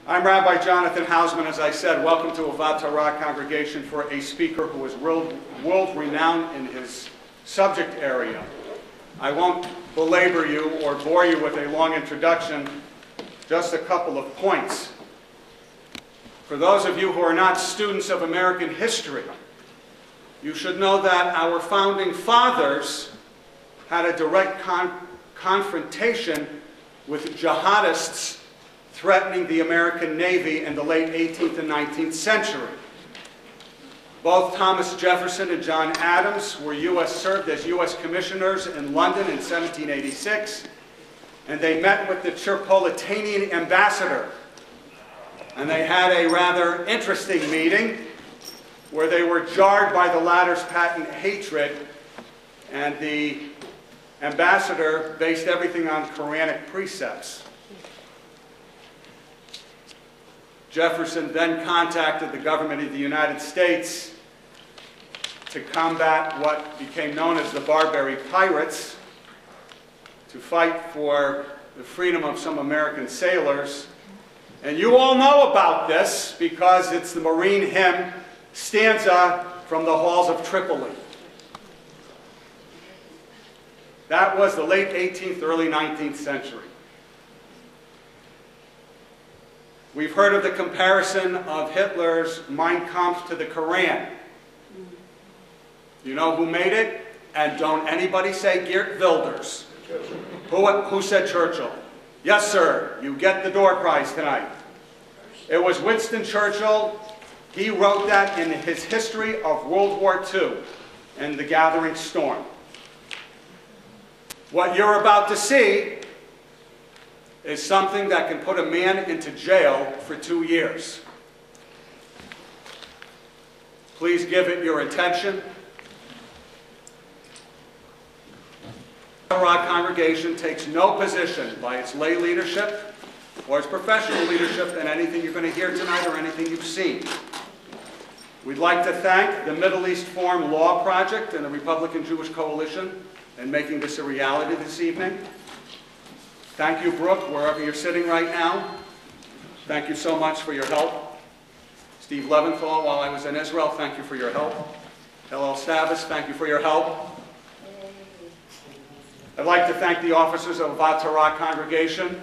I'm Rabbi Jonathan Hausman. As I said, welcome to Ahavath Torah congregation for a speaker who is world-renowned in his subject area. I won't belabor you or bore you with a long introduction, just a couple of points. For those of you who are not students of American history, you should know that our founding fathers had a direct confrontation with jihadists threatening the American Navy in the late 18th and 19th century. Both Thomas Jefferson and John Adams served as U.S. commissioners in London in 1786, and they met with the Tripolitanian ambassador. And they had a rather interesting meeting where they were jarred by the latter's patent hatred, and the ambassador based everything on Quranic precepts. Jefferson then contacted the government of the United States to combat what became known as the Barbary Pirates, to fight for the freedom of some American sailors. And you all know about this because it's the Marine hymn stanza from the halls of Tripoli. That was the late 18th, early 19th century. We've heard of the comparison of Hitler's Mein Kampf to the Quran. You know who made it? And don't anybody say Geert Wilders. Who said Churchill? Yes, sir, you get the door prize tonight. It was Winston Churchill. He wrote that in his history of World War II and the Gathering Storm. What you're about to see is something that can put a man into jail for 2 years. Please give it your attention. The Torah congregation takes no position by its lay leadership or its professional leadership in anything you're going to hear tonight or anything you've seen. We'd like to thank the Middle East Forum Law Project and the Republican Jewish Coalition in making this a reality this evening. Thank you, Brooke, wherever you're sitting right now. Thank you so much for your help. Steve Leventhal, while I was in Israel, thank you for your help. Hillel Stavis, thank you for your help. I'd like to thank the officers of Ahavath Torah congregation.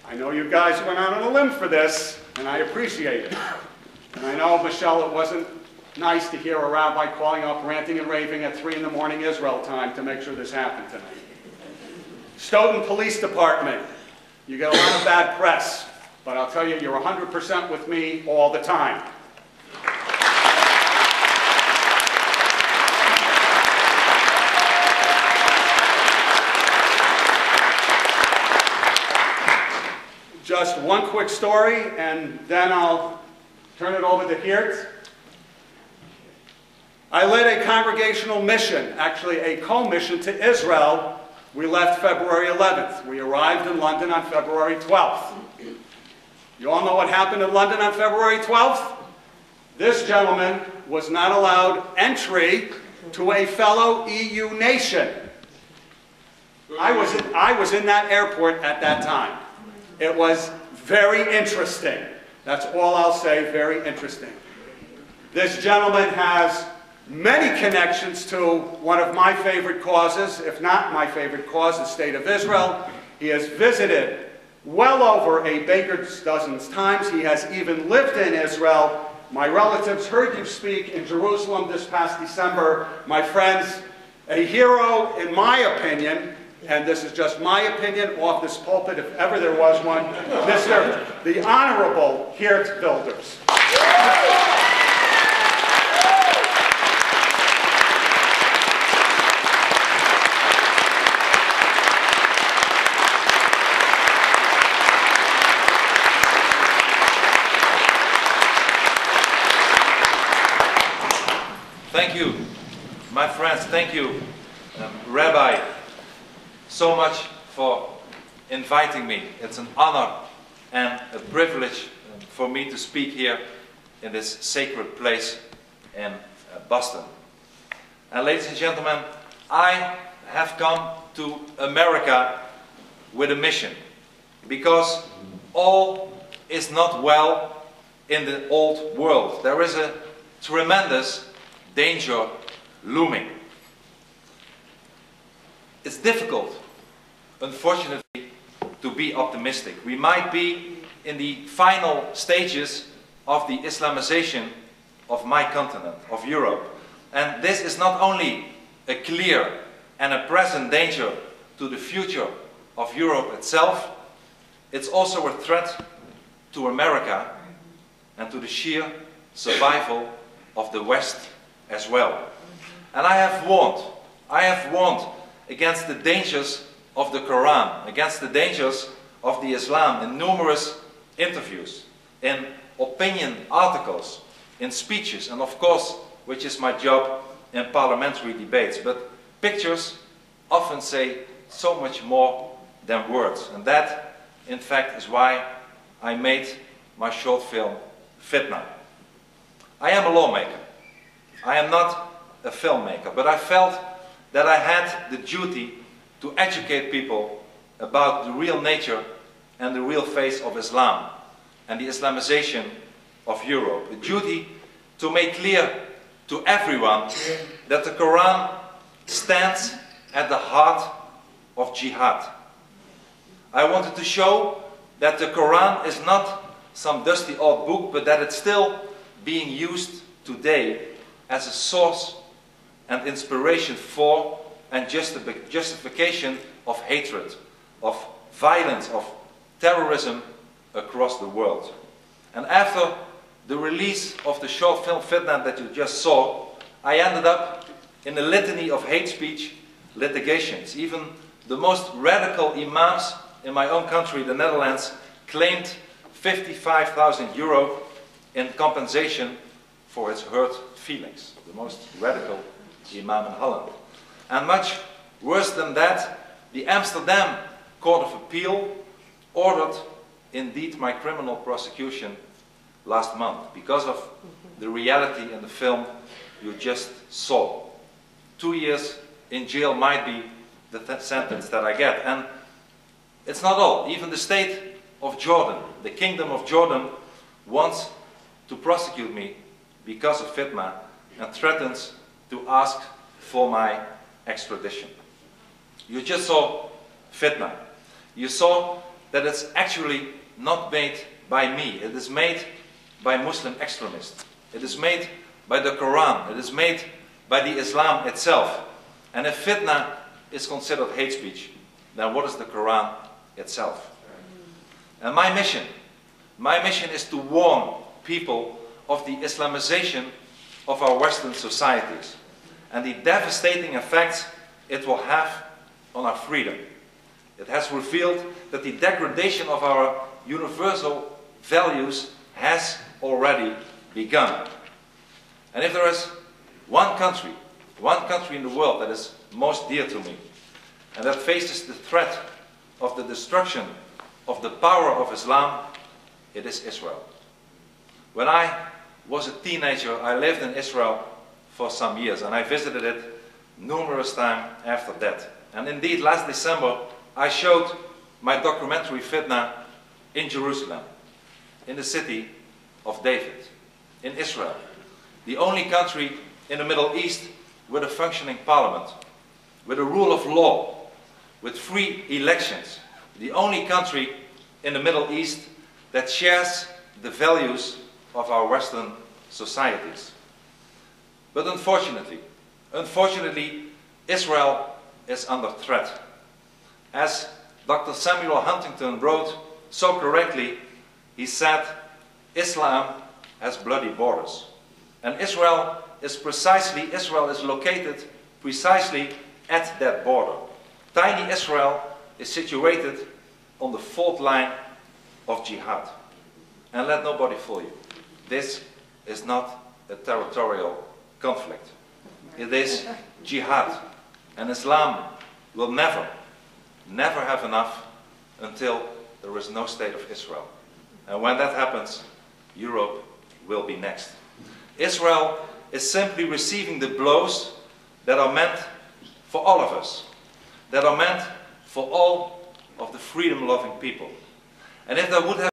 I know you guys went out on a limb for this, and I appreciate it. And I know, Michelle, it wasn't nice to hear a rabbi calling up ranting and raving at 3 in the morning Israel time to make sure this happened tonight. Stoughton Police Department, you get a lot of bad press, but I'll tell you, you're 100% with me all the time. Just one quick story, and then I'll turn it over to Geert. I led a congregational mission, actually a co-mission to Israel. We left February 11th. We arrived in London on February 12th. You all know what happened in London on February 12th? This gentleman was not allowed entry to a fellow EU nation. I was in that airport at that time. It was very interesting. That's all I'll say, very interesting. This gentleman has many connections to one of my favorite causes, if not my favorite cause, the State of Israel. He has visited well over a baker's dozen times. He has even lived in Israel. My relatives heard you speak in Jerusalem this past December. My friends, a hero in my opinion, and this is just my opinion off this pulpit if ever there was one, the Honorable Geert Wilders. Thank you, my friends, thank you, Rabbi, so much for inviting me. It's an honor and a privilege for me to speak here in this sacred place in Boston. And ladies and gentlemen, I have come to America with a mission, because all is not well in the old world. There is a tremendous danger looming. It's difficult, unfortunately, to be optimistic. We might be in the final stages of the Islamization of my continent, of Europe. And this is not only a clear and a present danger to the future of Europe itself, it's also a threat to America and to the sheer survival of the West as well. And I have warned against the dangers of the Quran, against the dangers of the Islam in numerous interviews, in opinion articles, in speeches, and of course, which is my job, in parliamentary debates. But pictures often say so much more than words. And that, in fact, is why I made my short film, Fitna. I am a lawmaker. I am not a filmmaker, but I felt that I had the duty to educate people about the real nature and the real face of Islam and the Islamization of Europe. A duty to make clear to everyone that the Quran stands at the heart of jihad. I wanted to show that the Quran is not some dusty old book, but that it's still being used today as a source and inspiration for and justification of hatred, of violence, of terrorism across the world. And after the release of the short film Fitna that you just saw, I ended up in a litany of hate speech litigations. Even the most radical imams in my own country, the Netherlands, claimed 55,000 euro in compensation for its hurt feelings. The most radical imam in Holland. And much worse than that, the Amsterdam Court of Appeal ordered indeed my criminal prosecution last month because of the reality in the film you just saw. 2 years in jail might be the sentence that I get. And it's not all. Even the state of Jordan, the Kingdom of Jordan, wants to prosecute me because of Fitna and threatens to ask for my extradition. You just saw Fitna. You saw that it's actually not made by me. It is made by Muslim extremists. It is made by the Quran. It is made by the Islam itself. And if Fitna is considered hate speech, then what is the Quran itself? And my mission is to warn people of the Islamization of our Western societies and the devastating effects it will have on our freedom. It has revealed that the degradation of our universal values has already begun. And if there is one country in the world that is most dear to me and that faces the threat of the destruction of the power of Islam, it is Israel. When I was a teenager, I lived in Israel for some years and I visited it numerous times after that. And indeed, last December, I showed my documentary Fitna in Jerusalem, in the city of David, in Israel, the only country in the Middle East with a functioning parliament, with a rule of law, with free elections, the only country in the Middle East that shares the values of our Western societies. But unfortunately, Israel is under threat. As Dr. Samuel Huntington wrote so correctly, he said, Islam has bloody borders. And Israel is located precisely at that border. Tiny Israel is situated on the fault line of jihad. And let nobody fool you. This is not a territorial conflict. It is jihad. And Islam will never have enough until there is no state of Israel. And when that happens, Europe will be next. Israel is simply receiving the blows that are meant for all of us, that are meant for all of the freedom-loving people. And if there would have